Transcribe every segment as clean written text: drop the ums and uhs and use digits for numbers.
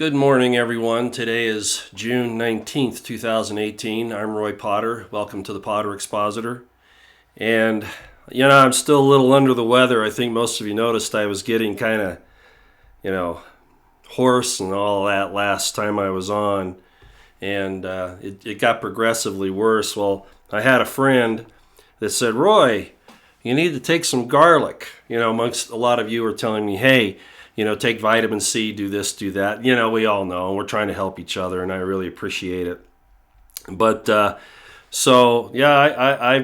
Good morning, everyone. Today is June 19th, 2018. I'm Roy Potter. Welcome to the Potter Expositor. And, I'm still a little under the weather. I think most of you noticed I was getting kind of, hoarse and all that last time I was on. And it got progressively worse. Well, I had a friend that said, Roy, you need to take some garlic. Amongst a lot of you are telling me, hey, take vitamin C, do this, do that. We all know, and we're trying to help each other, and I really appreciate it. But I've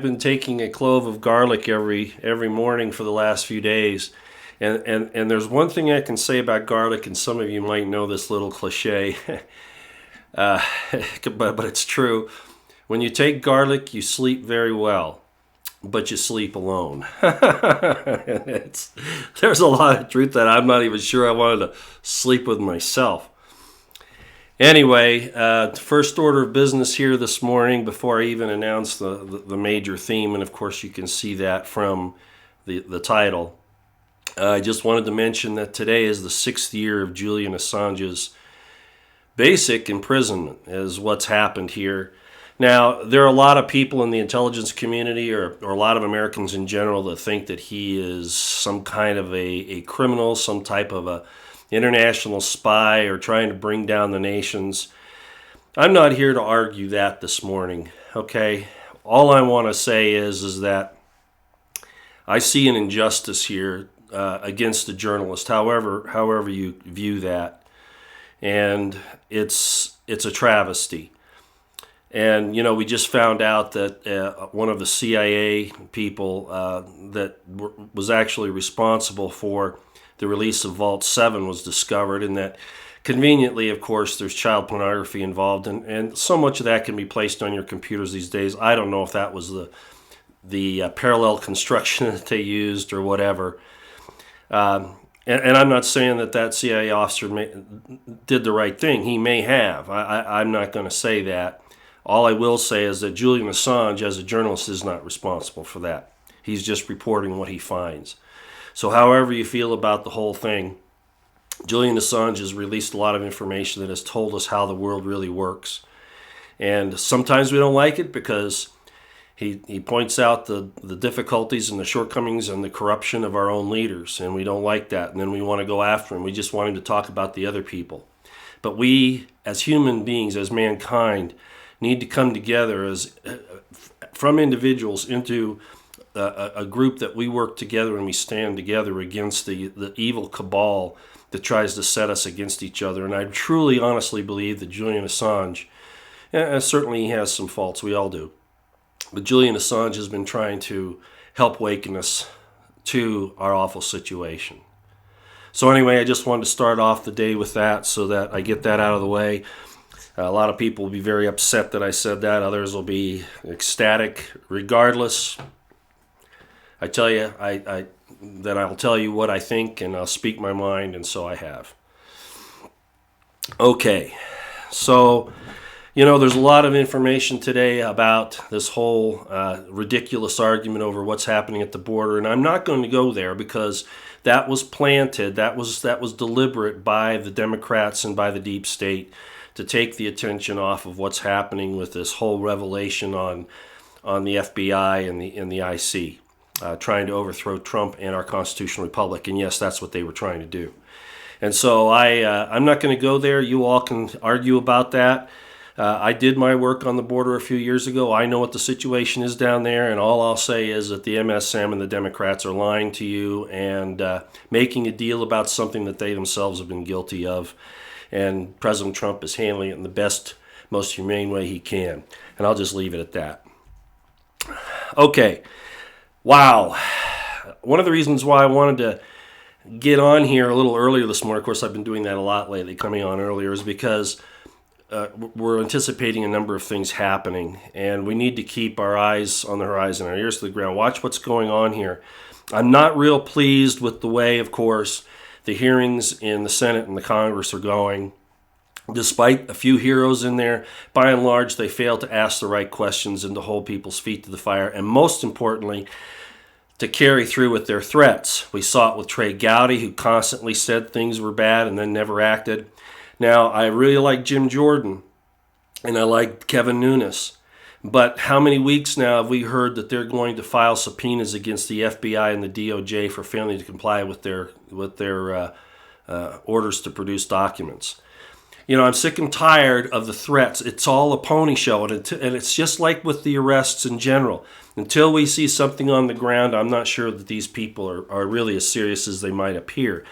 been taking a clove of garlic every morning for the last few days. And there's one thing I can say about garlic, and some of you might know this little cliche, but it's true. When you take garlic, you sleep very well, but you sleep alone. There's a lot of truth that I'm not even sure I wanted to sleep with myself. Anyway, first order of business here this morning before I even announce the major theme, and of course you can see that from the title. I just wanted to mention that today is the 6th year of Julian Assange's basic imprisonment, is what's happened here. Now, there are a lot of people in the intelligence community or a lot of Americans in general that think that he is some kind of a criminal, some type of a international spy or trying to bring down the nations. I'm not here to argue that this morning, okay? All I want to say is that I see an injustice here against the journalist, however you view that. And it's a travesty. And, we just found out that one of the CIA people that was actually responsible for the release of Vault 7 was discovered, and that conveniently, of course, there's child pornography involved, and so much of that can be placed on your computers these days. I don't know if that was the parallel construction that they used or whatever. And I'm not saying that CIA officer did the right thing. He may have. I'm not going to say that. All I will say is that Julian Assange, as a journalist, is not responsible for that. He's just reporting what he finds. So however you feel about the whole thing, Julian Assange has released a lot of information that has told us how the world really works. And sometimes we don't like it because he points out the difficulties and the shortcomings and the corruption of our own leaders, and we don't like that. And then we want to go after him. We just want him to talk about the other people. But we, as human beings, as mankind, need to come together as from individuals into a group that we work together and we stand together against the evil cabal that tries to set us against each other. And I truly, honestly believe that Julian Assange, and certainly he has some faults, we all do, but Julian Assange has been trying to help waken us to our awful situation. So anyway, I just wanted to start off the day with that so that I get that out of the way. A lot of people will be very upset that I said that. Others will be ecstatic. Regardless, I tell you, that I'll tell you what I think, and I'll speak my mind, and so I have. Okay, so, there's a lot of information today about this whole ridiculous argument over what's happening at the border, and I'm not going to go there because that was planted, that was deliberate by the Democrats and by the deep state to take the attention off of what's happening with this whole revelation on the FBI and the IC, trying to overthrow Trump and our constitutional republic. And yes, that's what they were trying to do. And so I'm not going to go there. You all can argue about that. I did my work on the border a few years ago. I know what the situation is down there, and all I'll say is that the MSM and the Democrats are lying to you and making a deal about something that they themselves have been guilty of. And President Trump is handling it in the best, most humane way he can. And I'll just leave it at that. Okay. Wow. One of the reasons why I wanted to get on here a little earlier this morning, of course I've been doing that a lot lately, coming on earlier, is because we're anticipating a number of things happening. And we need to keep our eyes on the horizon, our ears to the ground. Watch what's going on here. I'm not real pleased with the way, of course, the hearings in the Senate and the Congress are going. Despite a few heroes in there, by and large, they fail to ask the right questions and to hold people's feet to the fire. And most importantly, to carry through with their threats. We saw it with Trey Gowdy, who constantly said things were bad and then never acted. Now, I really like Jim Jordan, and I like Kevin Nunes. But how many weeks now have we heard that they're going to file subpoenas against the FBI and the DOJ for failing to comply with their orders to produce documents? You know, I'm sick and tired of the threats. It's all a pony show, and it's just like with the arrests in general. Until we see something on the ground, I'm not sure that these people are really as serious as they might appear.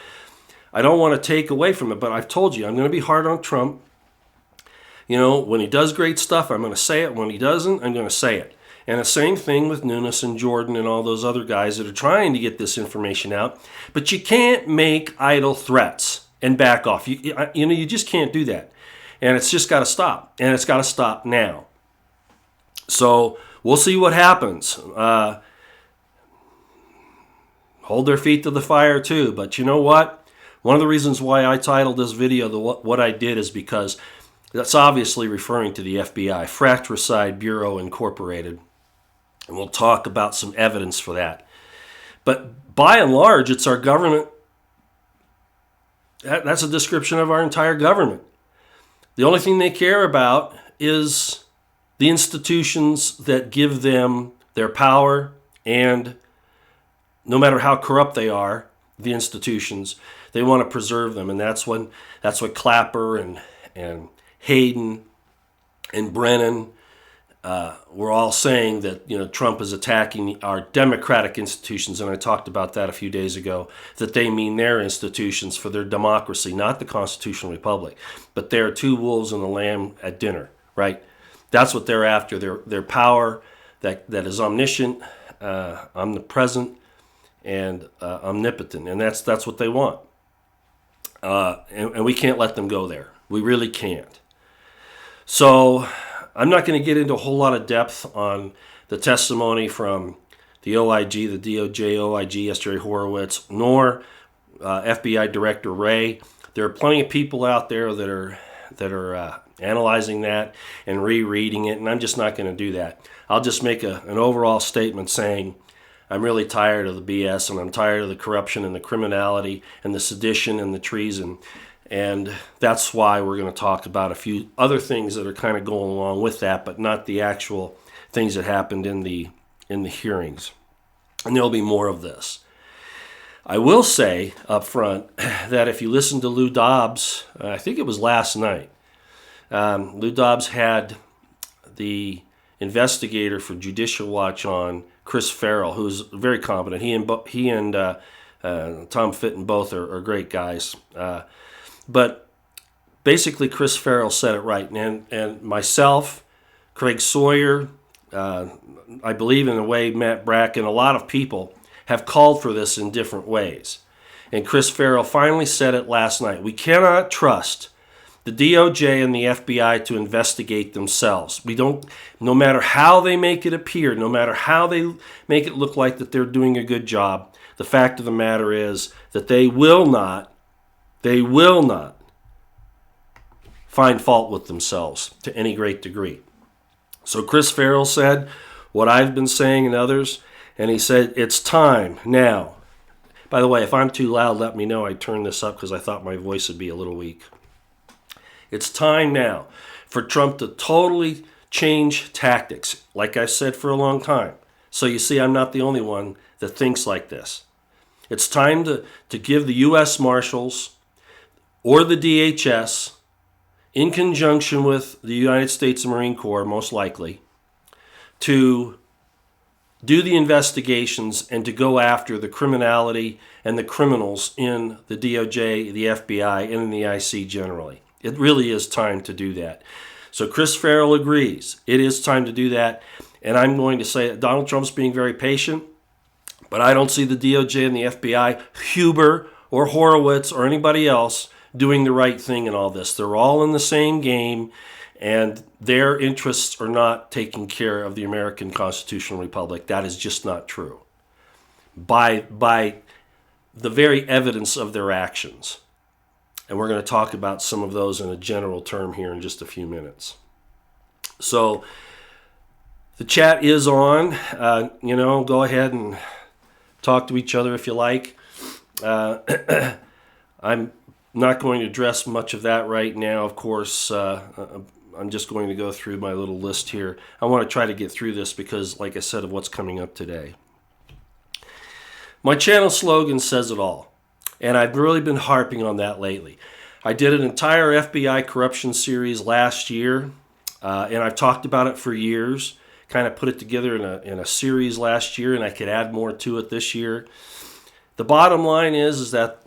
I don't want to take away from it, but I've told you, I'm going to be hard on Trump. You know, when he does great stuff, I'm going to say it. When he doesn't, I'm going to say it. And the same thing with Nunes and Jordan and all those other guys that are trying to get this information out. But you can't make idle threats and back off. You just can't do that. And it's just got to stop. And it's got to stop now. So we'll see what happens. Hold their feet to the fire too. But you know what? One of the reasons why I titled this video what I did is because that's obviously referring to the FBI, Fratricide Bureau Incorporated. And we'll talk about some evidence for that. But by and large, it's our government. That's a description of our entire government. The only thing they care about is the institutions that give them their power, and no matter how corrupt they are, the institutions, they want to preserve them. And that's what Clapper and Hayden and Brennan were all saying, that Trump is attacking our democratic institutions, and I talked about that a few days ago, that they mean their institutions for their democracy, not the constitutional republic. But they're two wolves and a lamb at dinner, right? That's what they're after. Their power that is omniscient, omnipresent, and omnipotent, and that's what they want. And we can't let them go there. We really can't. So I'm not going to get into a whole lot of depth on the testimony from the OIG, the DOJ OIG, S. Jerry Horowitz, nor FBI Director Wray. There are plenty of people out there that are analyzing that and rereading it, and I'm just not going to do that. I'll just make an overall statement saying I'm really tired of the BS, and I'm tired of the corruption and the criminality and the sedition and the treason. And that's why we're going to talk about a few other things that are kind of going along with that, but not the actual things that happened in the hearings. And there'll be more of this. I will say up front that if you listen to Lou Dobbs, I think it was last night, Lou Dobbs had the investigator for Judicial Watch on, Chris Farrell, who's very competent. He and Tom Fitton both are great guys. But basically, Chris Farrell said it right. And myself, Craig Sawyer, I believe in a way Matt Bracken, a lot of people have called for this in different ways. And Chris Farrell finally said it last night. We cannot trust the DOJ and the FBI to investigate themselves. We don't, no matter how they make it appear, no matter how they make it look like that they're doing a good job, the fact of the matter is that they will not find fault with themselves to any great degree. So Chris Farrell said what I've been saying and others, and he said it's time now. By the way, if I'm too loud, let me know. I turned this up because I thought my voice would be a little weak. It's time now for Trump to totally change tactics, like I've said for a long time. So you see, I'm not the only one that thinks like this. It's time to give the U.S. Marshals or the DHS, in conjunction with the United States Marine Corps, most likely, to do the investigations and to go after the criminality and the criminals in the DOJ, the FBI, and in the IC generally. It really is time to do that. So Chris Farrell agrees. It is time to do that. And I'm going to say that Donald Trump's being very patient, but I don't see the DOJ and the FBI, Huber or Horowitz or anybody else, doing the right thing in all this. They're all in the same game, and their interests are not taking care of the American constitutional republic. That is just not true. By the very evidence of their actions. And we're going to talk about some of those in a general term here in just a few minutes. So the chat is on. Go ahead and talk to each other if you like. I'm not going to address much of that right now. Of course, I'm just going to go through my little list here. I want to try to get through this because, like I said, of what's coming up today. My channel slogan says it all, and I've really been harping on that lately. I did an entire FBI corruption series last year, and I've talked about it for years, kind of put it together in a series last year, and I could add more to it this year. The bottom line is that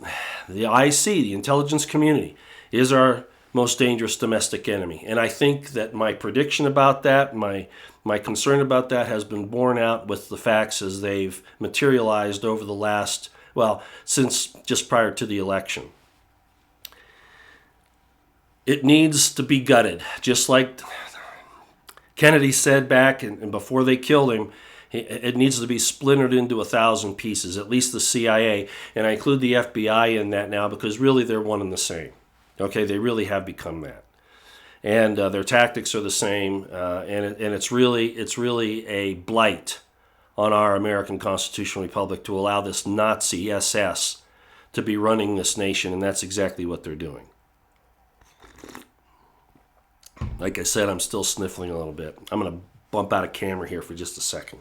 the IC, the intelligence community, is our most dangerous domestic enemy. And I think that my prediction about that, my concern about that has been borne out with the facts as they've materialized over the last, well, since just prior to the election. It needs to be gutted, just like Kennedy said back and before they killed him. It needs to be splintered into 1,000 pieces, at least the CIA. And I include the FBI in that now because really they're one and the same. Okay, they really have become that. And their tactics are the same. And it's really a blight on our American constitutional republic to allow this Nazi SS to be running this nation. And that's exactly what they're doing. Like I said, I'm still sniffling a little bit. I'm going to bump out of camera here for just a second.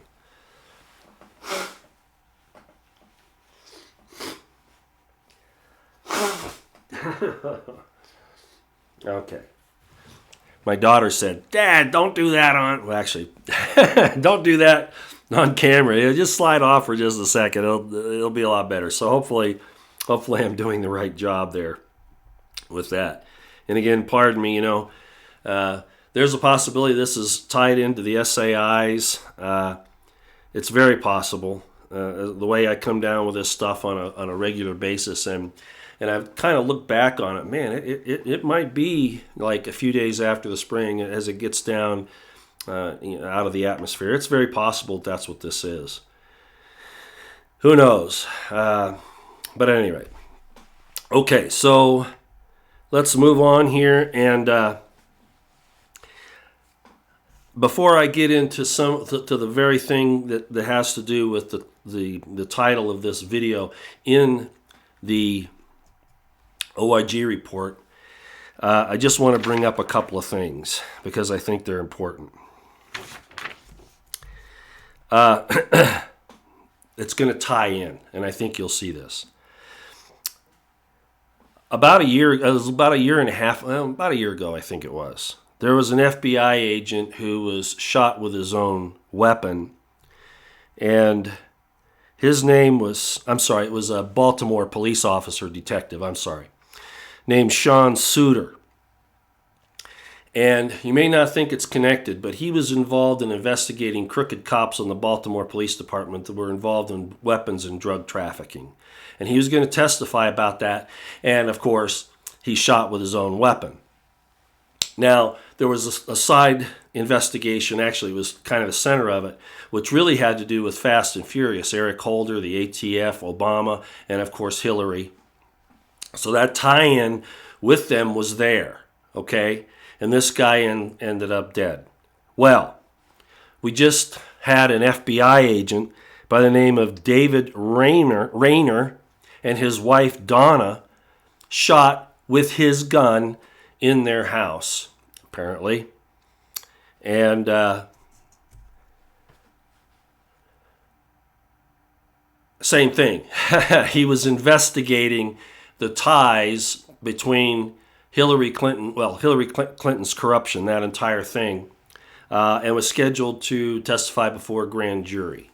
Okay. My daughter said, "Dad, don't do that on..." Well, actually, don't do that on camera. It'll just slide off for just a second. It'll be a lot better. So hopefully I'm doing the right job there with that. And again, pardon me, there's a possibility this is tied into the SAIs. It's very possible. The way I come down with this stuff on a regular basis, and I've kind of looked back on it. Man, it might be like a few days after the spring as it gets down out of the atmosphere. It's very possible that's what this is. Who knows? But at any rate. Okay, so let's move on here. And before I get into to the very thing that has to do with the title of this video in the OIG report, I just want to bring up a couple of things because I think they're important. It's going to tie in, and I think you'll see this. About a year and a half, about a year ago, I think it was, there was an FBI agent who was shot with his own weapon, and his name was, it was a Baltimore police officer, detective, named Sean Suter. And you may not think it's connected, but he was involved in investigating crooked cops on the Baltimore Police Department that were involved in weapons and drug trafficking. And he was going to testify about that, and of course, he shot with his own weapon. Now, there was a side investigation, actually it was kind of the center of it, which really had to do with Fast and Furious, Eric Holder, the ATF, Obama, and of course Hillary. So that tie-in with them was there, okay? And this guy ended up dead. Well, we just had an FBI agent by the name of David Rayner and his wife Donna shot with his gun in their house, apparently. And same thing. He was investigating the ties between Hillary Clinton's corruption, that entire thing, and was scheduled to testify before a grand jury,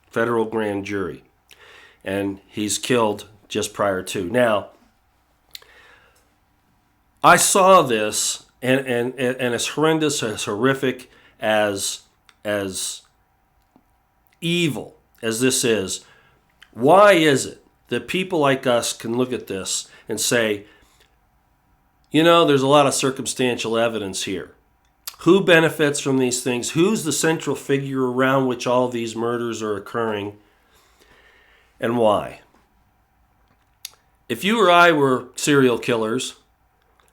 federal grand jury. And he's killed just prior to. Now, I saw this, and as horrendous, as horrific, as evil as this is, why is it that people like us can look at this and say, there's a lot of circumstantial evidence here. Who benefits from these things? Who's the central figure around which all of these murders are occurring? And why? If you or I were serial killers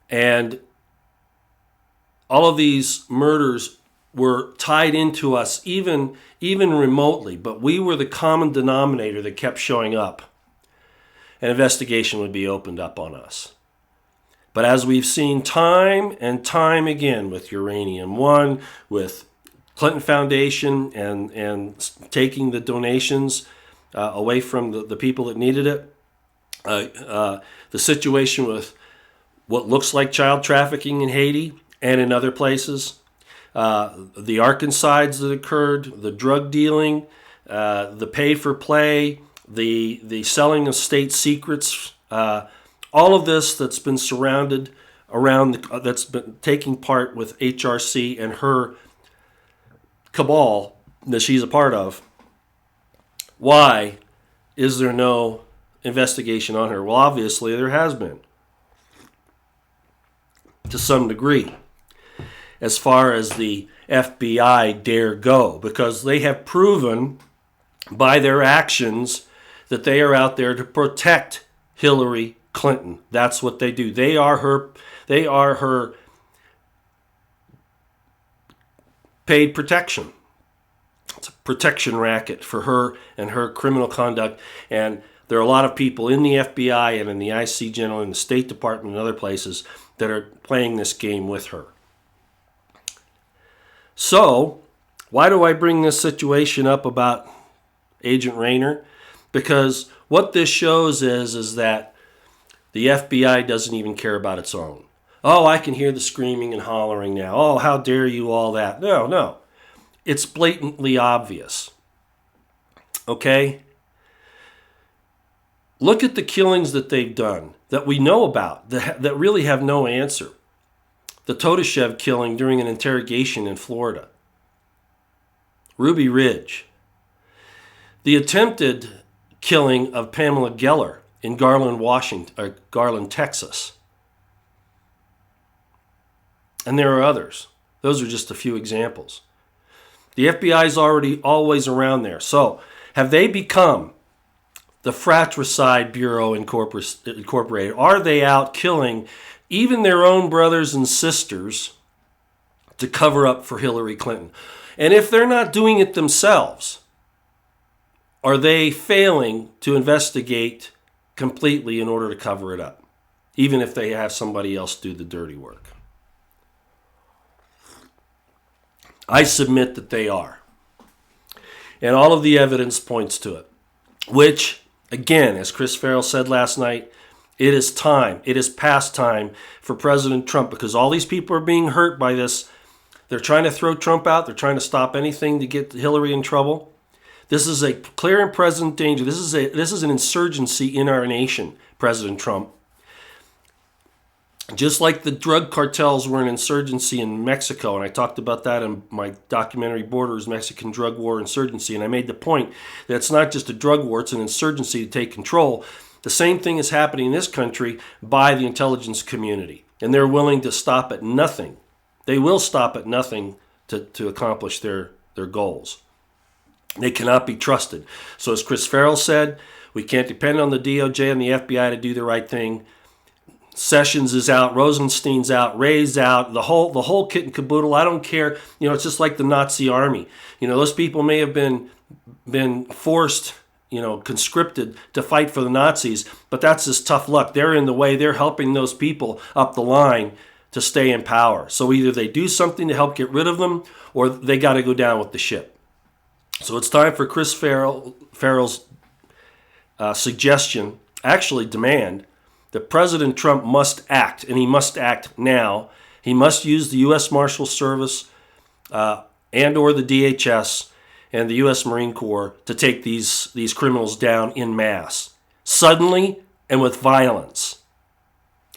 and all of these murders were tied into us even remotely, but we were the common denominator that kept showing up, an investigation would be opened up on us. But as we've seen time and time again with Uranium One, with Clinton Foundation and taking the donations away from the people that needed it, the situation with what looks like child trafficking in Haiti and in other places, the Arkancides that occurred, the drug dealing, the pay for play, the selling of state secrets, all of this that's been surrounded around, that's been taking part with HRC and her cabal that she's a part of. Why is there no investigation on her? Well, obviously there has been, to some degree, as far as the FBI dare go, because they have proven by their actions that they are out there to protect Hillary Clinton. That's what they do. They are her paid protection. It's a protection racket for her and her criminal conduct. And there are a lot of people in the FBI and in the IC General and the State Department and other places that are playing this game with her. So, why do I bring this situation up about Agent Rayner? Because what this shows is that the FBI doesn't even care about its own. Oh, I can hear the screaming and hollering now. Oh, how dare you, all that. No. It's blatantly obvious. Okay? Look at the killings that they've done, that we know about, that really have no answer. The Todashev killing during an interrogation in Florida. Ruby Ridge. The attempted killing of Pamela Geller in Garland, Texas. And there are others. Those are just a few examples. The FBI is always around there. So, have they become the Fratricide Bureau Incorporated? Are they out killing even their own brothers and sisters to cover up for Hillary Clinton? And if they're not doing it themselves, are they failing to investigate completely in order to cover it up, even if they have somebody else do the dirty work? I submit that they are. And all of the evidence points to it, which, again, as Chris Farrell said last night, it is time. It is past time for President Trump, because all these people are being hurt by this. They're trying to throw Trump out. They're trying to stop anything to get Hillary in trouble. This is a clear and present danger. This is an insurgency in our nation, President Trump. Just like the drug cartels were an insurgency in Mexico, and I talked about that in my documentary Borders, Mexican Drug War Insurgency, and I made the point that it's not just a drug war, it's an insurgency to take control. The same thing is happening in this country by the intelligence community, and they're willing to stop at nothing. They will stop at nothing to accomplish their goals. They cannot be trusted. So as Chris Farrell said, we can't depend on the DOJ and the FBI to do the right thing. Sessions is out, Rosenstein's out, Wray's out, the whole kit and caboodle. I don't care. It's just like the Nazi army. Those people may have been forced, conscripted to fight for the Nazis, but that's just tough luck. They're in the way. They're helping those people up the line to stay in power. So either they do something to help get rid of them, or they got to go down with the ship. So it's time for Chris Farrell's suggestion, actually demand, that President Trump must act, and he must act now. He must use the U.S. Marshal Service and or the DHS and the U.S. Marine Corps to take these criminals down en masse, suddenly and with violence.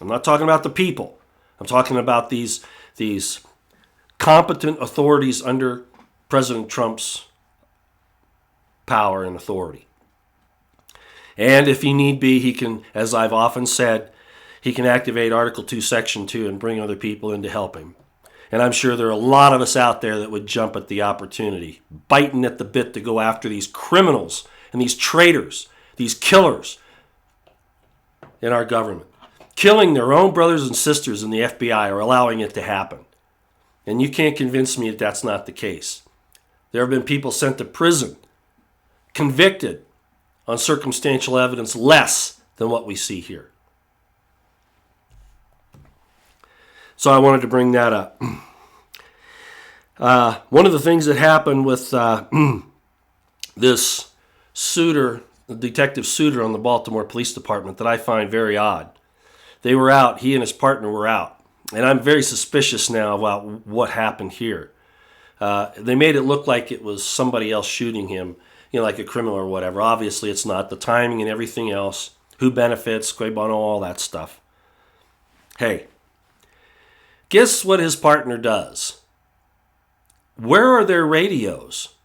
I'm not talking about the people. I'm talking about these competent authorities under President Trump's power and authority. And if he need be, he can, as I've often said, he can activate Article 2, Section 2 and bring other people in to help him. And I'm sure there are a lot of us out there that would jump at the opportunity, biting at the bit to go after these criminals and these traitors, these killers in our government, killing their own brothers and sisters in the FBI or allowing it to happen. And you can't convince me that that's not the case. There have been people sent to prison, convicted on circumstantial evidence less than what we see here. So I wanted to bring that up. One of the things that happened with this Detective Suter on the Baltimore Police Department that I find very odd. They were out, he and his partner were out. And I'm very suspicious now about what happened here. They made it look like it was somebody else shooting him, like a criminal or whatever. Obviously it's not. The timing and everything else, who benefits, que bono, all that stuff. Hey, guess what his partner does? Where are their radios?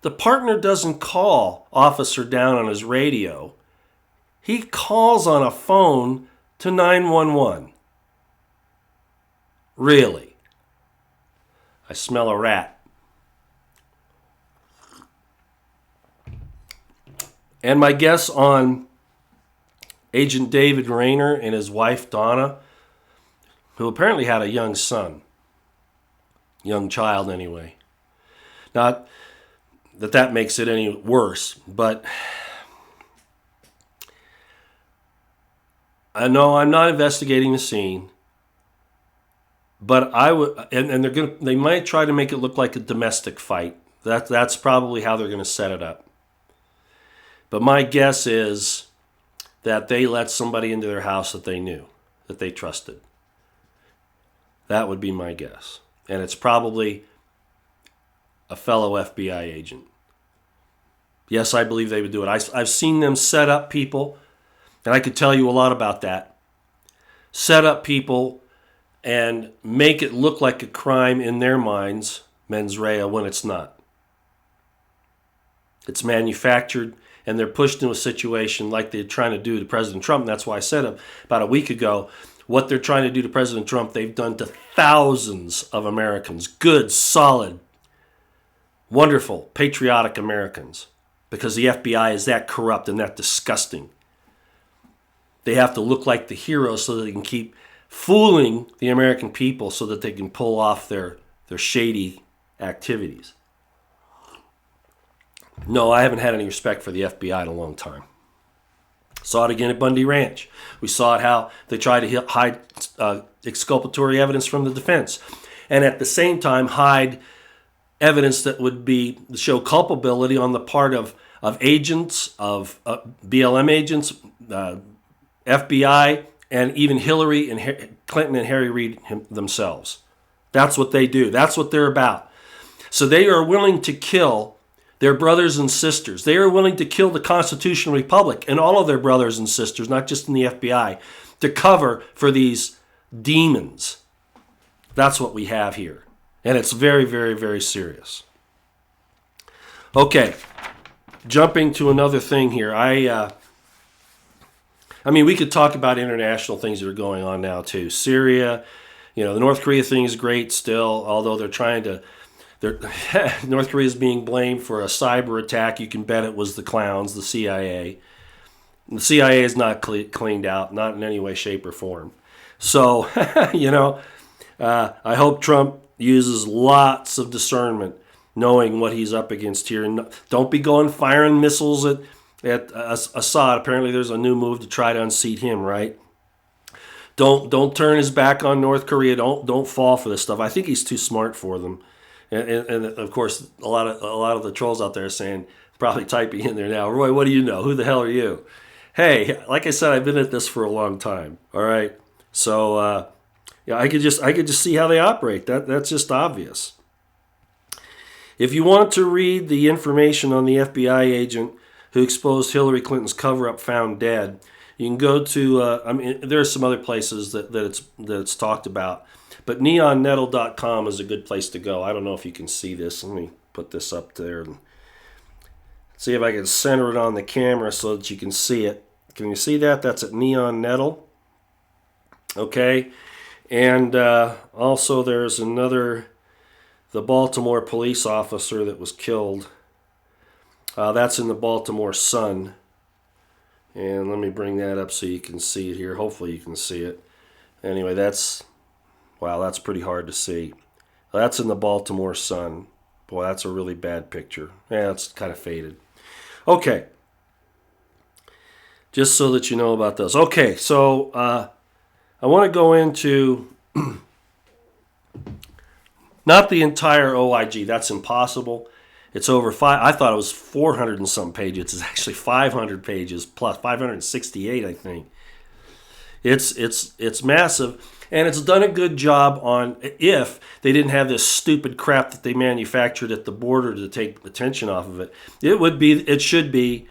The partner doesn't call officer down on his radio. He calls on a phone to 911. Really? I smell a rat. And my guess on Agent David Rayner and his wife Donna, who apparently had a young son. Young child anyway. Not that makes it any worse, but I know I'm not investigating the scene, but I would, and they might try to make it look like a domestic fight. That's probably how they're going to set it up. But my guess is that they let somebody into their house that they knew, that they trusted. That would be my guess. And it's probably a fellow FBI agent. Yes, I believe they would do it. I've seen them set up people, and I could tell you a lot about that. Set up people and make it look like a crime in their minds, mens rea, when it's not. It's manufactured, and they're pushed into a situation like they're trying to do to President Trump. And that's why I said about a week ago, what they're trying to do to President Trump, they've done to thousands of Americans. Good, solid, wonderful, patriotic Americans. Because the FBI is that corrupt and that disgusting. They have to look like the heroes so that they can keep fooling the American people so that they can pull off their shady activities. No, I haven't had any respect for the FBI in a long time. Saw it again at Bundy Ranch. We saw it how they tried to hide exculpatory evidence from the defense. And at the same time hide evidence that would show culpability on the part of agents, of BLM agents, FBI, and even Hillary and Clinton and Harry Reid themselves. That's what they do. That's what they're about. So they are willing to kill their brothers and sisters. They are willing to kill the Constitutional Republic and all of their brothers and sisters, not just in the FBI, to cover for these demons. That's what we have here. And it's very, very, very serious. Okay, jumping to another thing here. I mean, we could talk about international things that are going on now too. Syria, the North Korea thing is great still, although they're trying to. North Korea is being blamed for a cyber attack. You can bet it was the clowns, the CIA. The CIA is not cleaned out, not in any way, shape, or form. So, I hope Trump uses lots of discernment, knowing what he's up against here. And don't be going firing missiles at Assad. Apparently there's a new move to try to unseat him, right? Don't turn his back on North Korea. Don't fall for this stuff. I think he's too smart for them. And of course, a lot of the trolls out there are saying, probably typing in there now, Roy, what do you know? Who the hell are you? Hey, like I said, I've been at this for a long time. All right, so I could just see how they operate. That's just obvious. If you want to read the information on the FBI agent who exposed Hillary Clinton's cover-up found dead, you can go to. There are some other places that it's talked about, but neonnettle.com is a good place to go. I don't know if you can see this. Let me put this up there and see if I can center it on the camera so that you can see it. Can you see that? That's at Neon Nettle. Okay. And also there's the Baltimore police officer that was killed. That's in the Baltimore Sun. And let me bring that up so you can see it here. Hopefully you can see it. Anyway, that's pretty hard to see. That's in the Baltimore Sun. Boy, that's a really bad picture. Yeah, it's kind of faded. Okay. Just so that you know about those. Okay, so I want to go into Not the entire OIG. That's impossible. It's over I thought it was 400 and some pages. It's actually 500 pages plus 568, I think. It's massive, and it's done a good job on if they didn't have this stupid crap that they manufactured at the border to take attention off of it. It should be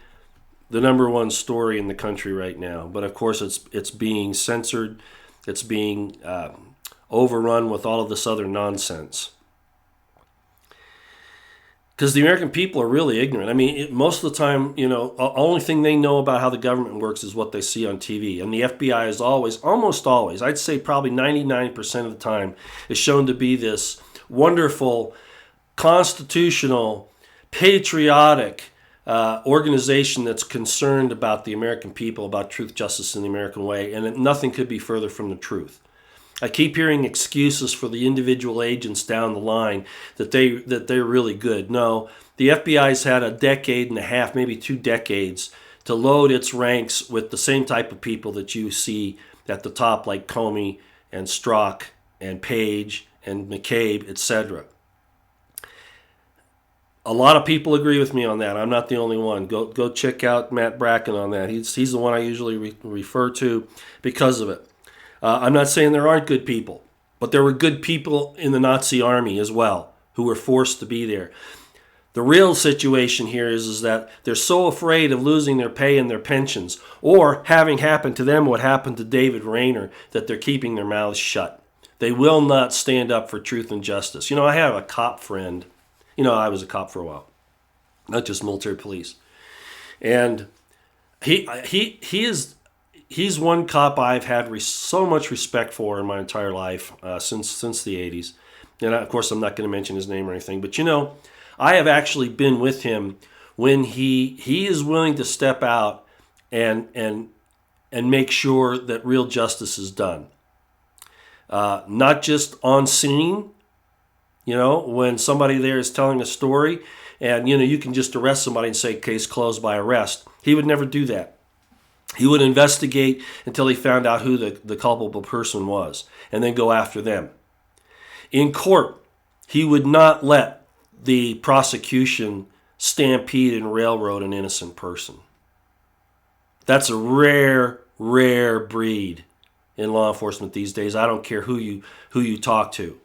the number one story in the country right now. But of course, it's being censored. It's being overrun with all of this other nonsense. Because the American people are really ignorant. I mean, most of the time, the only thing they know about how the government works is what they see on TV. And the FBI is almost always, I'd say probably 99% of the time, is shown to be this wonderful, constitutional, patriotic organization that's concerned about the American people, about truth, justice, and the American way. And nothing could be further from the truth. I keep hearing excuses for the individual agents down the line that they're really good. No, the FBI's had a decade and a half, maybe 2 decades, to load its ranks with the same type of people that you see at the top, like Comey and Strzok and Page and McCabe, etc. A lot of people agree with me on that. I'm not the only one. Go check out Matt Bracken on that. He's the one I usually refer to because of it. I'm not saying there aren't good people, but there were good people in the Nazi army as well who were forced to be there. The real situation here is that they're so afraid of losing their pay and their pensions, or having happened to them what happened to David Rayner, that they're keeping their mouths shut. They will not stand up for truth and justice. I have a cop friend. I was a cop for a while, not just military police. And he's one cop I've had so much respect for in my entire life since the 80s. And of course, I'm not going to mention his name or anything. But I have actually been with him when he is willing to step out and make sure that real justice is done. Not just on scene, when somebody there is telling a story and, you can just arrest somebody and say case closed by arrest. He would never do that. He would investigate until he found out who the culpable person was and then go after them. In court, he would not let the prosecution stampede and railroad an innocent person. That's a rare breed in law enforcement these days. I don't care who you talk to.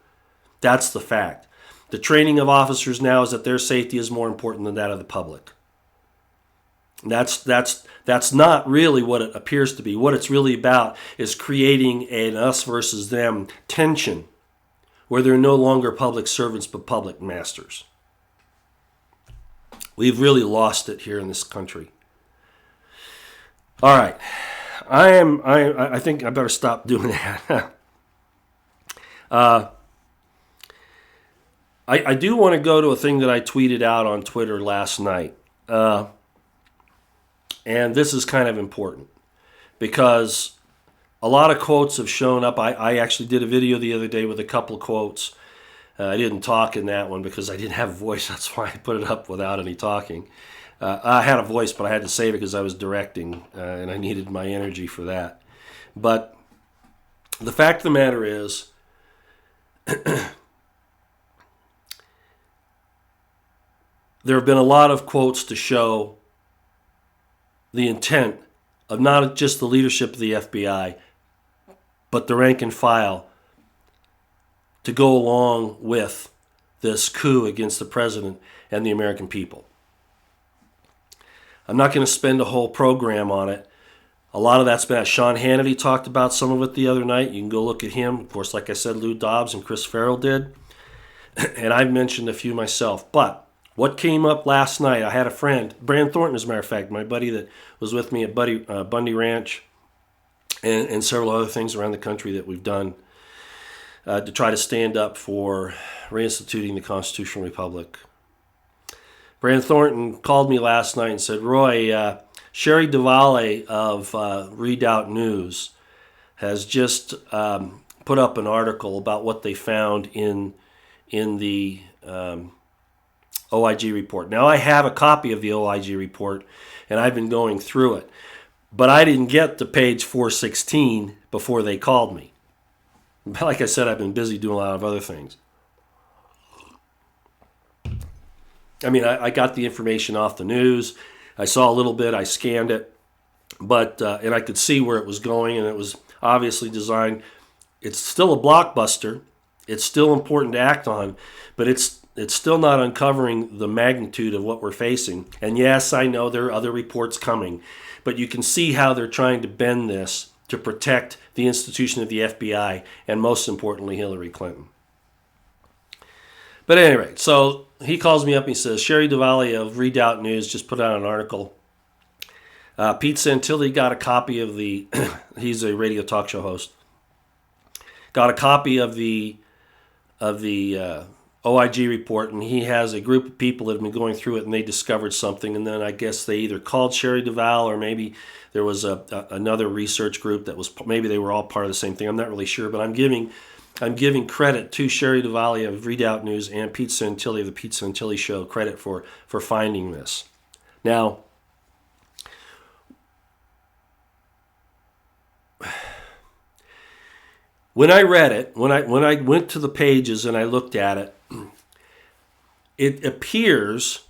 That's the fact. The training of officers now is that their safety is more important than that of the public. That's not really what it appears to be. What it's really about is creating an us versus them tension where they're no longer public servants but public masters. We've really lost it here in this country. All right. I think I better stop doing that. I do want to go to a thing that I tweeted out on Twitter last night. And this is kind of important because a lot of quotes have shown up. I actually did a video the other day with a couple of quotes. I didn't talk in that one because I didn't have a voice. That's why I put it up without any talking. I had a voice, but I had to save it because I was directing, and I needed my energy for that. But the fact of the matter is, there have been a lot of quotes to show the intent of not just the leadership of the FBI, but the rank and file to go along with this coup against the president and the American people. I'm not going to spend a whole program on it. A lot of that's been Sean Hannity talked about some of it the other night. You can go look at him. Of course, like I said, Lou Dobbs and Chris Farrell did. And I've mentioned a few myself. But what came up last night, I had a friend, Brand Thornton, as a matter of fact, my buddy that was with me at Bundy Ranch and several other things around the country that we've done to try to stand up for reinstituting the constitutional republic. Brand Thornton called me last night and said, Roy, Sherry Duvall of Redoubt News has just put up an article about what they found in the OIG report. Now, I have a copy of the OIG report, and I've been going through it. But I didn't get to page 416 before they called me. Like I said, I've been busy doing a lot of other things. I mean, I got the information off the news. I saw a little bit. I scanned it, but and I could see where it was going, and it was obviously designed. It's still a blockbuster. It's still important to act on, but it's still not uncovering the magnitude of what we're facing. And yes, I know there are other reports coming, but you can see how they're trying to bend this to protect the institution of the FBI and, most importantly, Hillary Clinton. But at any rate, so he calls me up and he says, Sherry Duvali of Redoubt News just put out an article. Pete Santilli got a copy of the, he's a radio talk show host, got a copy of the OIG report, and he has a group of people that have been going through it, and they discovered something, and then I guess they either called Sherry Duval, or maybe there was another research group that was, maybe they were all part of the same thing. I'm not really sure, but I'm giving credit to Sherry Duvali of Redoubt News and Pete Santilli of the Pete Santilli Show credit for finding this. Now, when I read it, when I went to the pages and I looked at it, it appears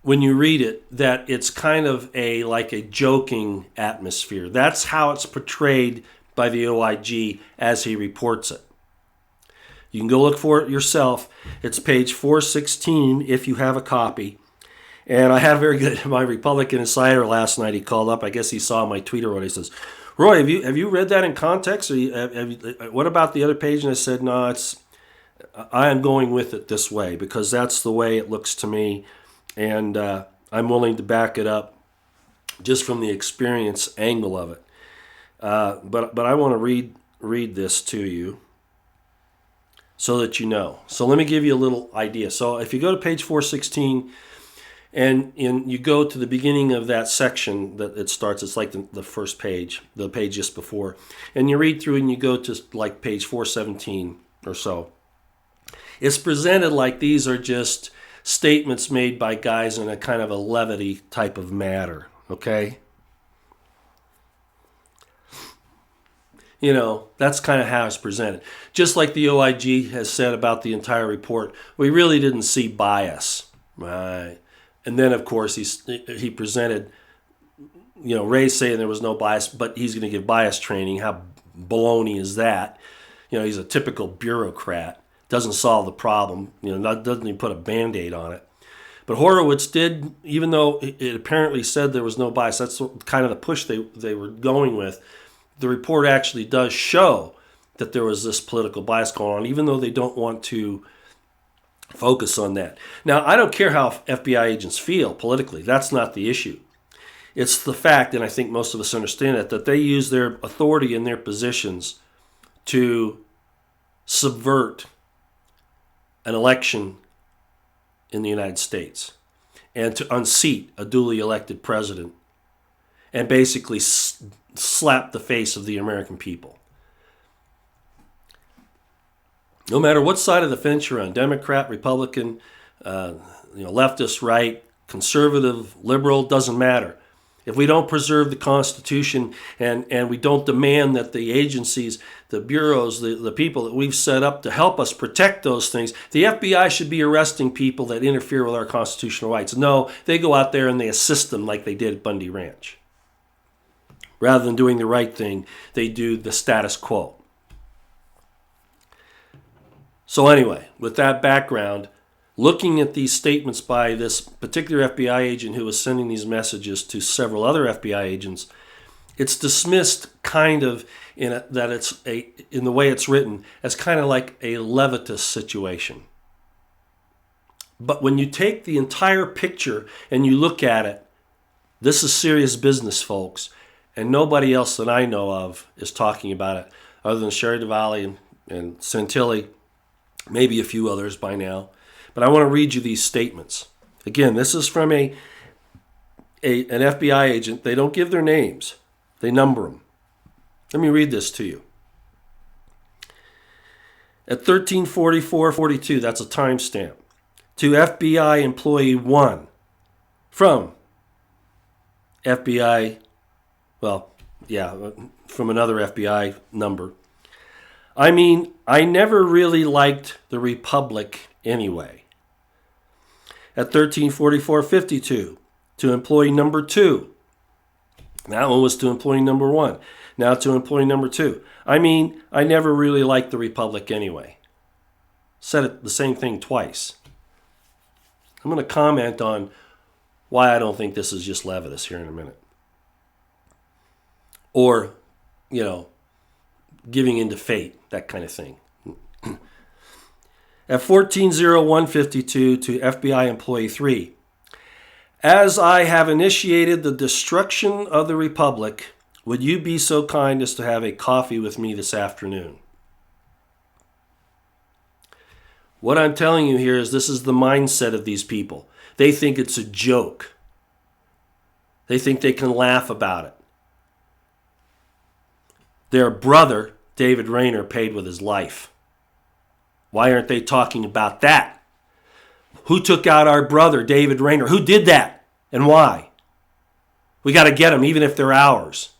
when you read it that it's kind of like a joking atmosphere. That's how it's portrayed by the OIG as he reports it. You can go look for it yourself. It's page 416 if you have a copy. And I had very good, my Republican insider last night, he called up. I guess he saw my tweet or what. He says, Roy, have you read that in context? Or what about the other page? And I said, no, I am going with it this way because that's the way it looks to me. And I'm willing to back it up just from the experience angle of it. But I want to read this to you so that you know. So let me give you a little idea. So if you go to page 416 and you go to the beginning of that section that it starts, it's like the first page, the page just before, and you read through and you go to like page 417 or so. It's presented like these are just statements made by guys in a kind of a levity type of matter, okay? You know, that's kind of how it's presented. Just like the OIG has said about the entire report, we really didn't see bias, right? And then, of course, he presented, you know, Ray's saying there was no bias, but he's going to give bias training. How baloney is that? You know, he's a typical bureaucrat. Doesn't solve the problem. You know, doesn't even put a Band-Aid on it. But Horowitz did, even though it apparently said there was no bias, that's kind of the push they were going with. The report actually does show that there was this political bias going on, even though they don't want to focus on that. Now, I don't care how FBI agents feel politically. That's not the issue. It's the fact, and I think most of us understand it, that they use their authority and their positions to subvert an election in the United States and to unseat a duly elected president and basically slap the face of the American people. No matter what side of the fence you're on, Democrat, Republican, leftist, right, conservative, liberal, doesn't matter. If we don't preserve the Constitution and we don't demand that the agencies, the bureaus, the people that we've set up to help us protect those things, the FBI should be arresting people that interfere with our constitutional rights. No, they go out there and they assist them like they did at Bundy Ranch. Rather than doing the right thing, they do the status quo. So anyway, with that background, looking at these statements by this particular FBI agent who was sending these messages to several other FBI agents, it's dismissed kind of in the way it's written as kind of like a Levitas situation. But when you take the entire picture and you look at it, this is serious business, folks, and nobody else that I know of is talking about it other than Sherry Duvali and Santilli, maybe a few others by now. But I want to read you these statements. Again, this is from an FBI agent. They don't give their names. They number them. Let me read this to you. At 13:44:42, that's a timestamp, to FBI employee 1 from FBI, from another FBI number. I mean, I never really liked the Republic anyway. at 1344.52 to employee number 2. That one was to employee number 1. Now to employee number 2. I mean, I never really liked the Republic anyway. Said it the same thing twice. I'm going to comment on why I don't think this is just Levitas here in a minute. Or, giving into fate, that kind of thing. At 1401.52 to FBI employee 3. As I have initiated the destruction of the Republic, would you be so kind as to have a coffee with me this afternoon? What I'm telling you here is this is the mindset of these people. They think it's a joke. They think they can laugh about it. Their brother, David Rayner, paid with his life. Why aren't they talking about that? Who took out our brother, David Rayner? Who did that? And why? We got to get them, even if they're ours.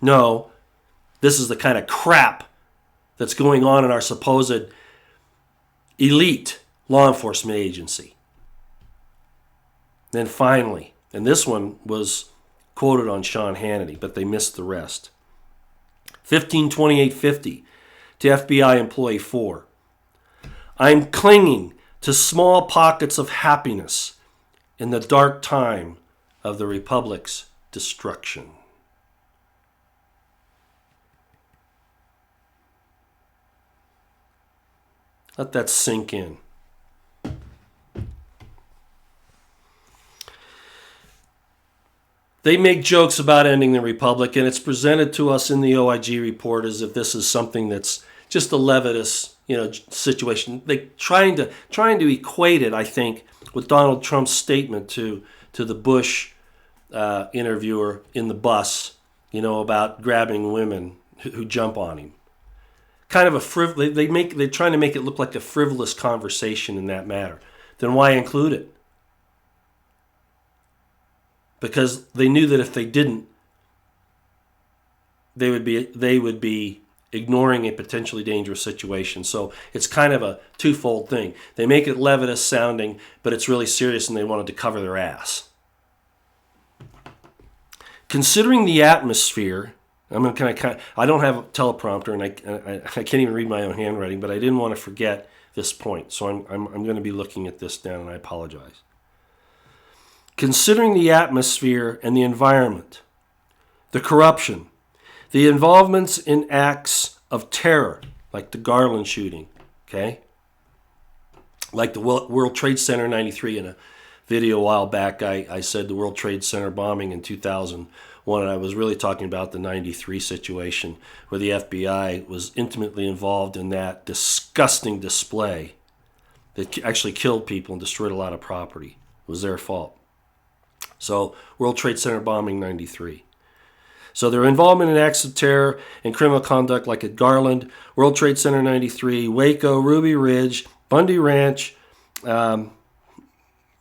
No, this is the kind of crap that's going on in our supposed elite law enforcement agency. Then finally, and this one was quoted on Sean Hannity, but they missed the rest. 1528.50 to FBI employee 4. I'm clinging to small pockets of happiness in the dark time of the Republic's destruction. Let that sink in. They make jokes about ending the Republic, and it's presented to us in the OIG report as if this is something that's just a Levitas, situation. They trying to equate it, I think, with Donald Trump's statement to the Bush interviewer in the bus, about grabbing women who jump on him. Kind of a they're trying to make it look like a frivolous conversation in that matter. Then why include it? Because they knew that if they didn't, they would be ignoring a potentially dangerous situation. So it's kind of a twofold thing. They make it Levitas sounding, but it's really serious, and they wanted to cover their ass. Considering the atmosphere, I don't have a teleprompter, and I can't even read my own handwriting, but I didn't want to forget this point, so I'm going to be looking at this down, and I apologize. Considering the atmosphere and the environment, the corruption, the involvements in acts of terror, like the Garland shooting, okay? Like the World Trade Center 93. In a video a while back, I said the World Trade Center bombing in 2001, and I was really talking about the 93 situation where the FBI was intimately involved in that disgusting display that actually killed people and destroyed a lot of property. It was their fault. So, World Trade Center bombing 93. So their involvement in acts of terror and criminal conduct like at Garland, World Trade Center 93, Waco, Ruby Ridge, Bundy Ranch, and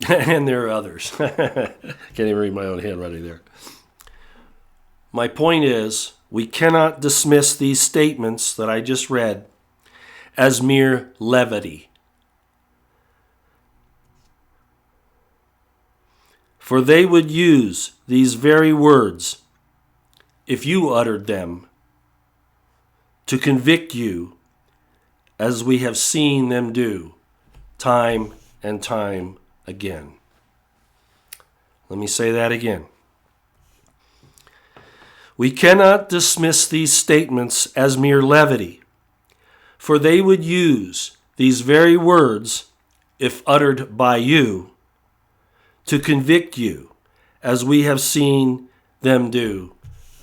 there are others. Can't even read my own handwriting there. My point is, we cannot dismiss these statements that I just read as mere levity. For they would use these very words, if you uttered them, to convict you, as we have seen them do time and time again. Let me say that again. We cannot dismiss these statements as mere levity, for they would use these very words, if uttered by you, to convict you, as we have seen them do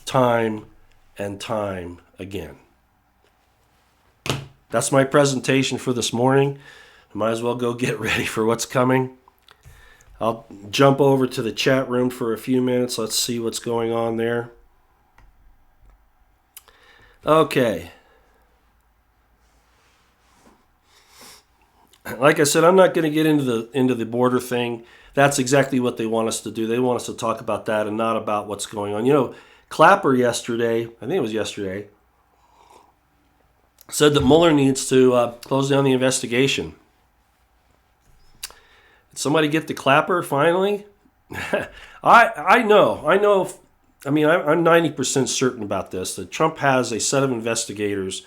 time and time again. That's my presentation for this morning. I might as well go get ready for what's coming. I'll jump over to the chat room for a few minutes. Let's see what's going on there. Okay. Like I said, I'm not going to get into the border thing. That's exactly what they want us to do. They want us to talk about that and not about what's going on. Clapper yesterday, I think it was yesterday, said that Mueller needs to close down the investigation. Somebody get the clapper finally? I know. I'm 90% certain about this, that Trump has a set of investigators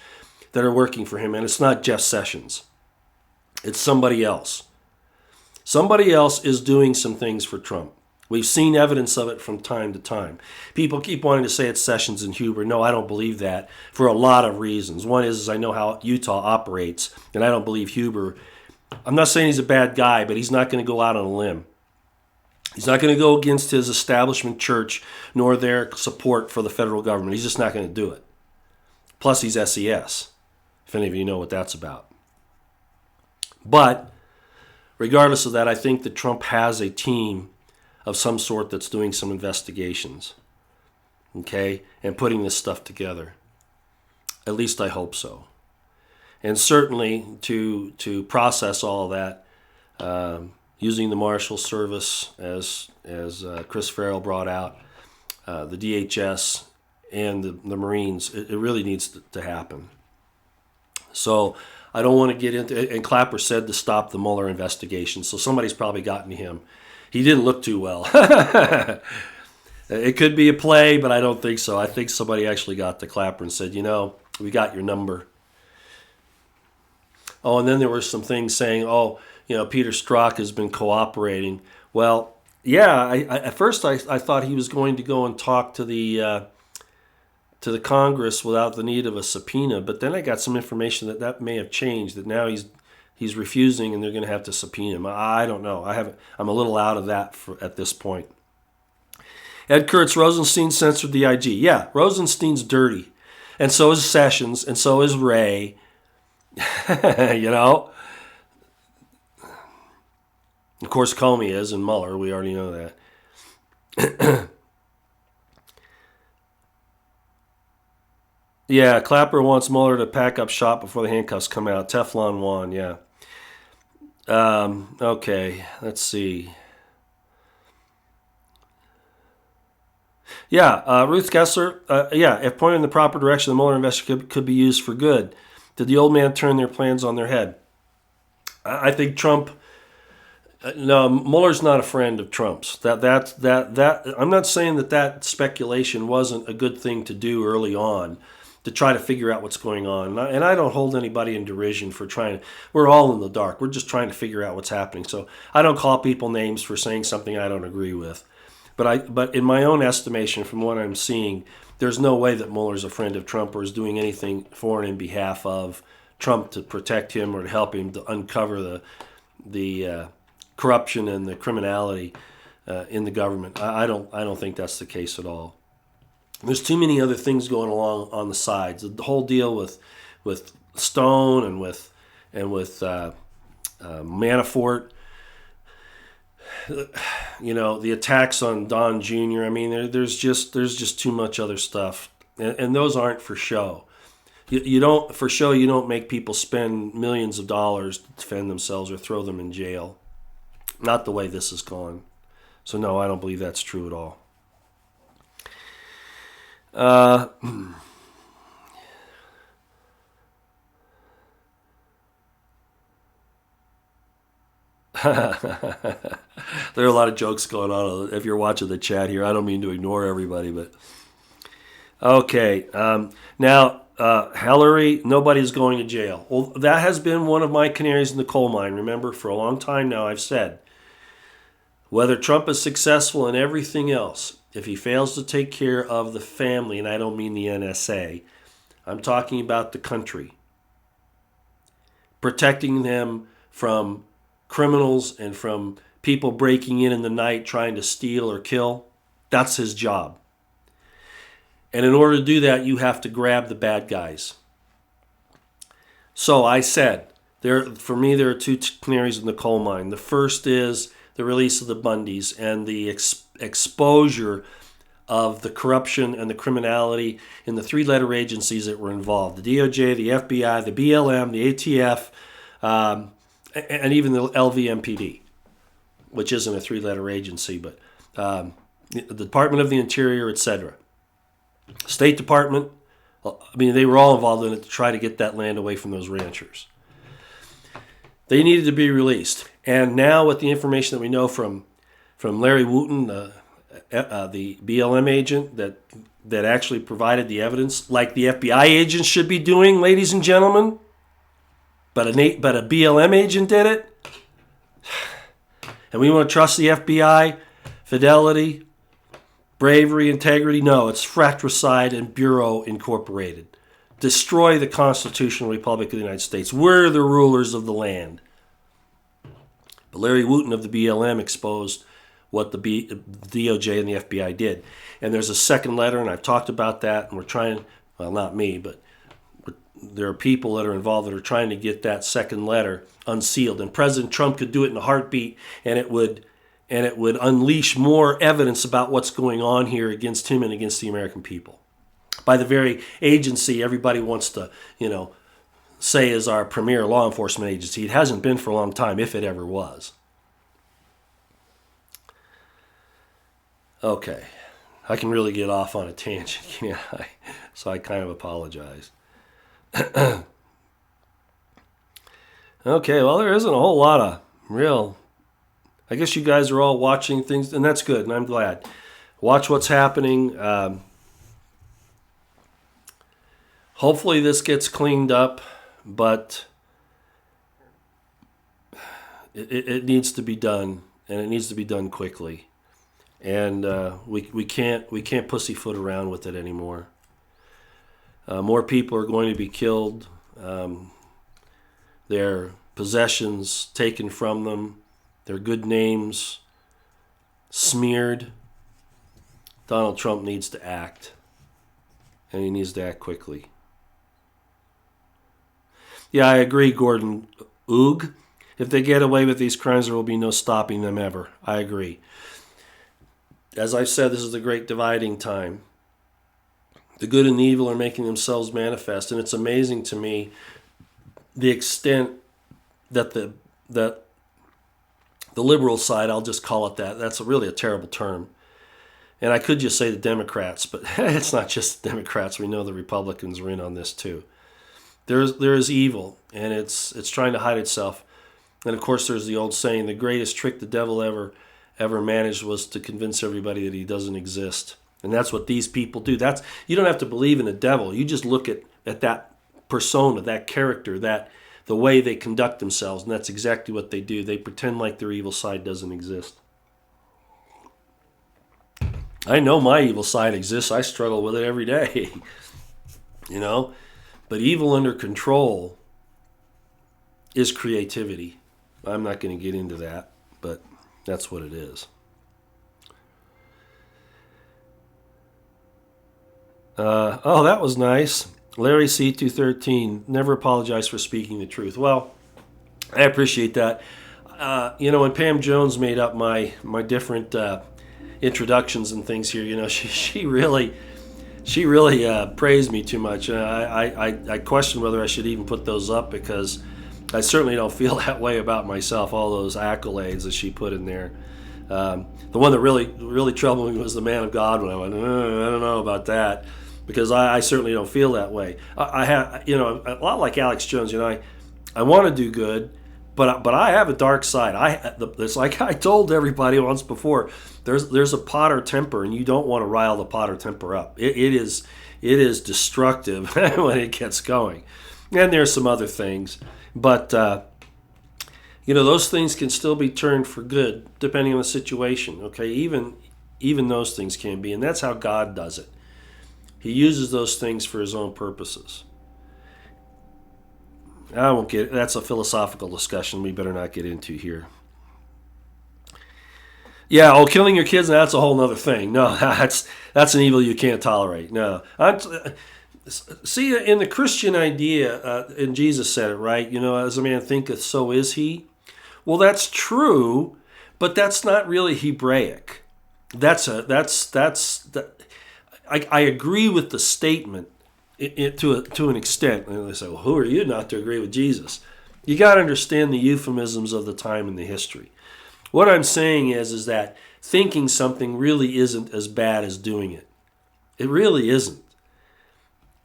that are working for him, and it's not Jeff Sessions. It's somebody else. Somebody else is doing some things for Trump. We've seen evidence of it from time to time. People keep wanting to say it's Sessions and Huber. No, I don't believe that for a lot of reasons. One is I know how Utah operates, and I don't believe Huber. I'm not saying he's a bad guy, but he's not going to go out on a limb. He's not going to go against his establishment church nor their support for the federal government. He's just not going to do it. Plus, he's SES, if any of you know what that's about. But regardless of that, I think that Trump has a team of some sort that's doing some investigations, okay, and putting this stuff together. At least I hope so. And certainly to process all of that, using the Marshal Service, as Chris Farrell brought out, the DHS, and the Marines, it really needs to happen. So I don't want to get into it. And Clapper said to stop the Mueller investigation, so somebody's probably gotten to him. He didn't look too well. It could be a play, but I don't think so. I think somebody actually got to Clapper and said, we got your number. Oh, and then there were some things saying, Peter Strzok has been cooperating. Well, yeah, at first I thought he was going to go and talk to the Congress without the need of a subpoena, but then I got some information that may have changed, that now he's refusing and they're going to have to subpoena him. I don't know. I'm a little out of that at this point. Ed Kurtz, Rosenstein censored the IG. Yeah, Rosenstein's dirty. And so is Sessions, and so is Wray. Of course, Comey is, and Mueller. We already know that. Yeah, Clapper wants Mueller to pack up shop before the handcuffs come out. Teflon Juan, yeah. Okay, let's see. Yeah, Ruth Kessler, if pointed in the proper direction, the Mueller investigation could be used for good. Did the old man turn their plans on their head? I think Trump... No, Mueller's not a friend of Trump's. I'm not saying that speculation wasn't a good thing to do early on, to try to figure out what's going on. And I don't hold anybody in derision for trying. We're all in the dark. We're just trying to figure out what's happening. So I don't call people names for saying something I don't agree with. But in my own estimation, from what I'm seeing, there's no way that Mueller's a friend of Trump or is doing anything for and in behalf of Trump to protect him or to help him to uncover the corruption and the criminality in the government. I don't think that's the case at all. There's too many other things going along on the sides. The whole deal with Stone and with Manafort. The attacks on Don Jr. I mean, there's just too much other stuff, and those aren't for show. You don't make people spend millions of dollars to defend themselves or throw them in jail. Not the way this has gone. So no, I don't believe that's true at all. There are a lot of jokes going on if you're watching the chat here. I don't mean to ignore everybody, but okay. Now, Hillary, nobody's going to jail. Well, that has been one of my canaries in the coal mine. Remember, for a long time now, I've said, whether Trump is successful in everything else, if he fails to take care of the family, and I don't mean the NSA, I'm talking about the country, protecting them from criminals and from people breaking in the night trying to steal or kill, that's his job. And in order to do that, you have to grab the bad guys. So I said, for me, there are two canaries in the coal mine. The first is the release of the Bundys and the exposure of the corruption and the criminality in the three-letter agencies that were involved. The DOJ, the FBI, the BLM, the ATF, and even the LVMPD, which isn't a three-letter agency, but the Department of the Interior, etc. State Department, I mean, they were all involved in it to try to get that land away from those ranchers. They needed to be released. And now with the information that we know from Larry Wooten, the BLM agent that actually provided the evidence, like the FBI agents should be doing, ladies and gentlemen, but a BLM agent did it, and we want to trust the FBI, fidelity, bravery, integrity? No, it's fratricide and Bureau Incorporated. Destroy the Constitutional Republic of the United States. We're the rulers of the land. But Larry Wooten of the BLM exposed what the DOJ and the FBI did. And there's a second letter, and I've talked about that, and we're trying, well, not me, but there are people that are involved that are trying to get that second letter unsealed. And President Trump could do it in a heartbeat, and it would unleash more evidence about what's going on here against him and against the American people. By the very agency everybody wants to, say is our premier law enforcement agency. It hasn't been for a long time, if it ever was. Okay, I can really get off on a tangent, can't I? So I kind of apologize. Okay, well, there isn't a whole lot of real... I guess you guys are all watching things, and that's good, and I'm glad. Watch what's happening. Hopefully this gets cleaned up, but it needs to be done, and it needs to be done quickly. And we can't pussyfoot around with it anymore. More people are going to be killed. Their possessions taken from them. Their good names smeared. Donald Trump needs to act. And he needs to act quickly. Yeah, I agree, Gordon Oog. If they get away with these crimes, there will be no stopping them ever. I agree. As I've said, this is the great dividing time. The good and the evil are making themselves manifest. And it's amazing to me the extent that the liberal side, I'll just call it that. That's really a terrible term. And I could just say the Democrats, but it's not just the Democrats. We know the Republicans are in on this too. There is evil, and it's trying to hide itself. And of course, there's the old saying: the greatest trick the devil ever managed was to convince everybody that he doesn't exist. And that's what these people do. You don't have to believe in the devil. You just look at that persona, that character, the way they conduct themselves, and that's exactly what they do. They pretend like their evil side doesn't exist. I know my evil side exists. I struggle with it every day. But evil under control is creativity. I'm not going to get into that, but that's what it is. That was nice. Larry C213, never apologize for speaking the truth. Well, I appreciate that. When Pam Jones made up my different introductions and things here, she really praised me too much. I question whether I should even put those up, because I certainly don't feel that way about myself, all those accolades that she put in there. The one that really troubled me was the man of God, when I went, I don't know about that, because I certainly don't feel that way. I have, a lot like Alex Jones, I want to do good, but I have a dark side. It's like I told everybody once before, there's a Potter temper, and you don't want to rile the Potter temper up. It is destructive when it gets going. And there's some other things, but those things can still be turned for good depending on the situation. Okay, even those things can be, and that's how God does it. He uses those things for his own purposes. I won't get. That's a philosophical discussion we better not get into here. Yeah, killing your kids, that's a whole other thing. No, that's an evil you can't tolerate. No. See, in the Christian idea, and Jesus said it, right? As a man thinketh, so is he. Well, that's true, but that's not really Hebraic. I agree with the statement to an extent. And they say, well, who are you not to agree with Jesus? You got to understand the euphemisms of the time and the history. What I'm saying is that thinking something really isn't as bad as doing it. It really isn't.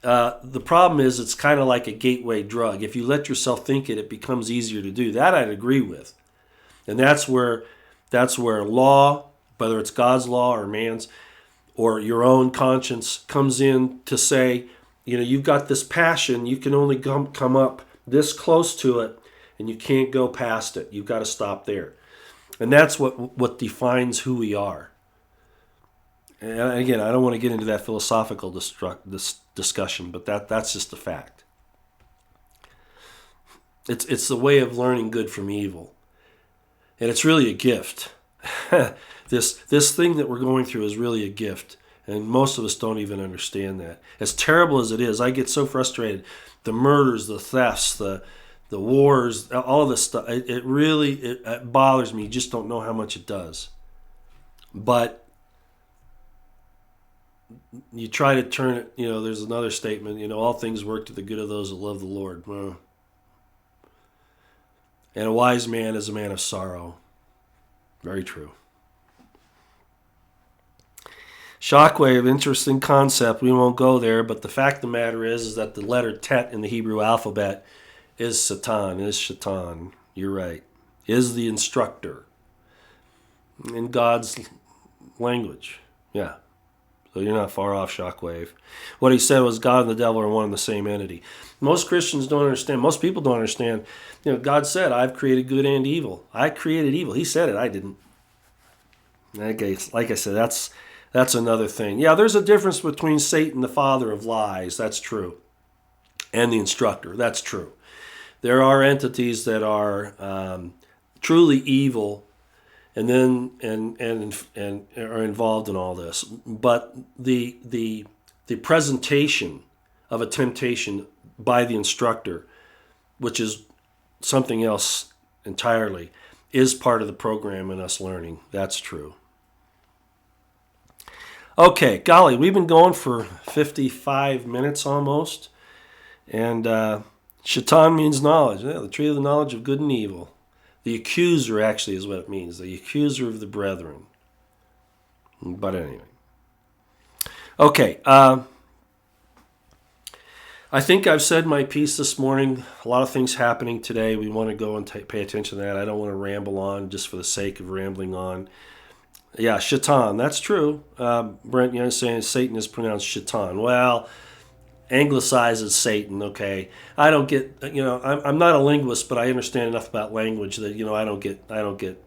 The problem is it's kind of like a gateway drug. If you let yourself think it, it becomes easier to do. That I'd agree with. And that's where law, whether it's God's law or man's or your own conscience, comes in to say, you've got this passion, you can only come up this close to it, and you can't go past it. You've got to stop there. And that's what defines who we are. And again, I don't want to get into that philosophical discussion, but that's just a fact. It's the way of learning good from evil. And it's really a gift. This thing that we're going through is really a gift. And most of us don't even understand that. As terrible as it is, I get so frustrated. The murders, the thefts, the wars, all of this stuff, it really bothers me. You just don't know how much it does. But you try to turn it, there's another statement, all things work to the good of those that love the Lord. Well, and a wise man is a man of sorrow. Very true. Shockwave, interesting concept. We won't go there, but the fact of the matter is that the letter Tet in the Hebrew alphabet is Satan, is Shaitan. You're right. Is the instructor in God's language. Yeah. So you're not far off, Shockwave. What he said was God and the devil are one and the same entity. Most Christians don't understand. Most people don't understand. God said, I've created good and evil. I created evil. He said it. I didn't. Okay, like I said, that's another thing. Yeah, there's a difference between Satan, the father of lies. That's true. And the instructor. That's true. There are entities that are truly evil and are involved in all this. But the presentation of a temptation by the instructor, which is something else entirely, is part of the program in us learning. That's true. Okay, golly, we've been going for 55 minutes almost. And Shaitan means knowledge. Yeah, the tree of the knowledge of good and evil. The accuser actually is what it means. The accuser of the brethren. But anyway. Okay. I think I've said my piece this morning. A lot of things happening today. We want to go and pay attention to that. I don't want to ramble on just for the sake of rambling on. Yeah, Shaitan. That's true. Brent Young saying Satan is pronounced Shaitan. Well, anglicizes Satan, okay. I don't get, I'm not a linguist, but I understand enough about language that, I don't get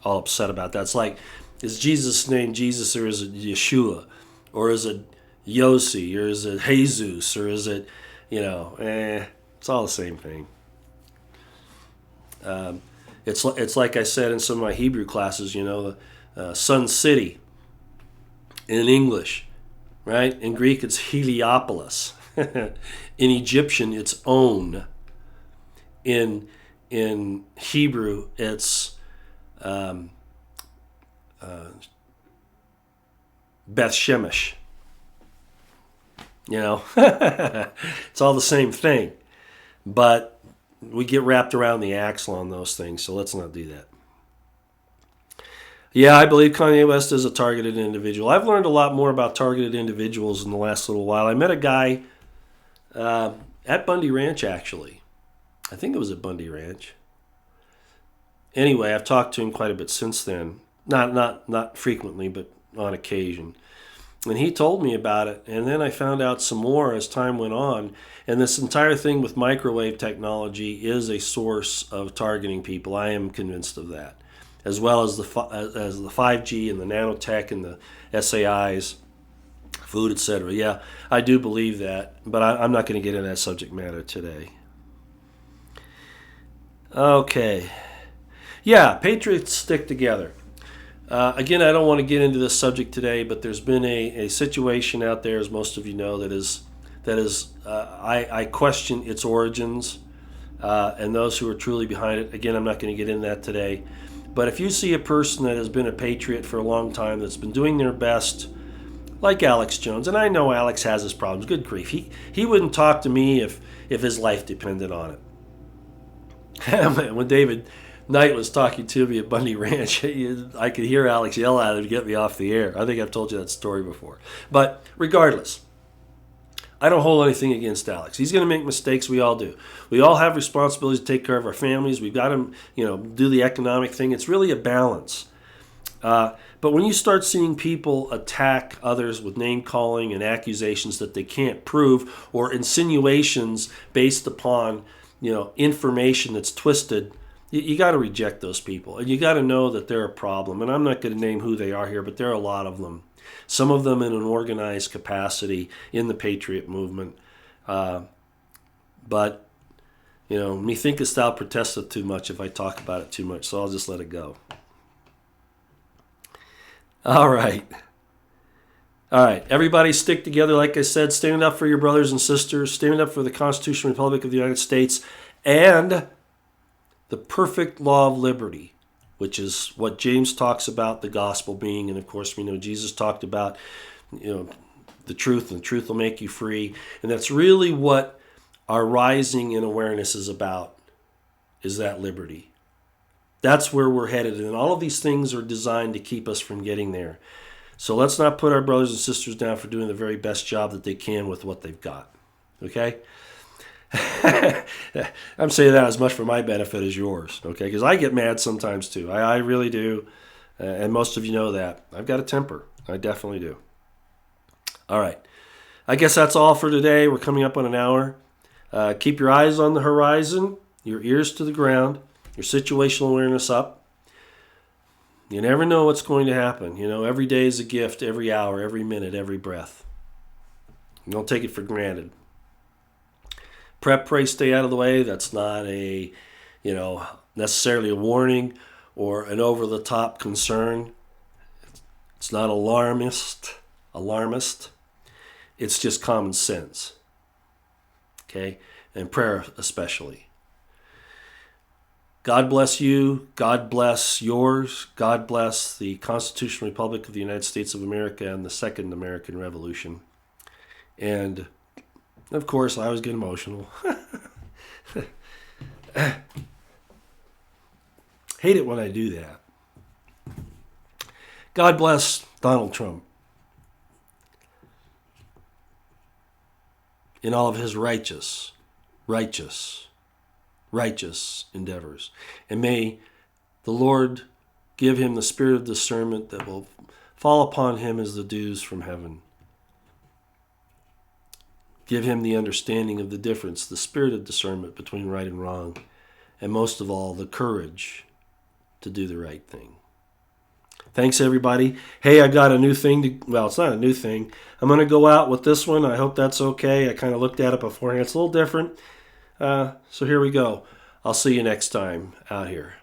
all upset about that. It's like, is Jesus' name Jesus, or is it Yeshua? Or is it Yossi? Or is it Jesus? Or is it, it's all the same thing. It's like I said in some of my Hebrew classes, Sun City in English, right? In Greek, it's Heliopolis. In Egyptian, it's On. In Hebrew, it's Beth Shemesh. It's all the same thing. But we get wrapped around the axle on those things, so let's not do that. Yeah, I believe Kanye West is a targeted individual. I've learned a lot more about targeted individuals in the last little while. I met a guy at Bundy Ranch, actually. I think it was at Bundy Ranch. Anyway, I've talked to him quite a bit since then. Not frequently, but on occasion. And he told me about it, and then I found out some more as time went on. And this entire thing with microwave technology is a source of targeting people. I am convinced of that. As well as the 5G and the nanotech and the SAIs, food, etc. Yeah, I do believe that, but I'm not going to get into that subject matter today. Okay. Yeah, patriots stick together. Again, I don't want to get into this subject today, but there's been a situation out there, as most of you know, that is I question its origins and those who are truly behind it. Again, I'm not going to get into that today. But if you see a person that has been a patriot for a long time, that's been doing their best, like Alex Jones, and I know Alex has his problems, good grief. He wouldn't talk to me if his life depended on it. When David Knight was talking to me at Bundy Ranch, I could hear Alex yell at him to get me off the air. I think I've told you that story before. But regardless, I don't hold anything against Alex. He's going to make mistakes. We all do. We all have responsibilities to take care of our families. We've got to, do the economic thing. It's really a balance. But when you start seeing people attack others with name calling and accusations that they can't prove, or insinuations based upon, information that's twisted, you got to reject those people. And you got to know that they're a problem. And I'm not going to name who they are here, but there are a lot of them. Some of them in an organized capacity in the Patriot movement. But, methinkest thou protesteth too much if I talk about it too much, so I'll just let it go. All right. Everybody stick together. Like I said, stand up for your brothers and sisters. Stand up for the Constitutional Republic of the United States and the perfect law of liberty, which is what James talks about the gospel being. And of course, we know Jesus talked about, the truth, and the truth will make you free. And that's really what our rising in awareness is about, is that liberty. That's where we're headed. And all of these things are designed to keep us from getting there. So let's not put our brothers and sisters down for doing the very best job that they can with what they've got. Okay? I'm saying that as much for my benefit as yours, okay? Because I get mad sometimes too. I really do. And most of you know that. I've got a temper. I definitely do. All right. I guess that's all for today. We're coming up on an hour. Keep your eyes on the horizon, your ears to the ground, your situational awareness up. You never know what's going to happen. Every day is a gift, every hour, every minute, every breath. Don't take it for granted. Prep, pray, stay out of the way. That's not a, necessarily a warning or an over-the-top concern. It's not alarmist. It's just common sense. Okay? And prayer especially. God bless you. God bless yours. God bless the Constitutional Republic of the United States of America and the Second American Revolution. And of course, I always get emotional. Hate it when I do that. God bless Donald Trump in all of his righteous endeavors. And may the Lord give him the spirit of discernment that will fall upon him as the dews from heaven. Give him the understanding of the difference, the spirit of discernment between right and wrong, and most of all, the courage to do the right thing. Thanks, everybody. Hey, I got a new thing it's not a new thing. I'm going to go out with this one. I hope that's okay. I kind of looked at it beforehand. It's a little different. So here we go. I'll see you next time out here.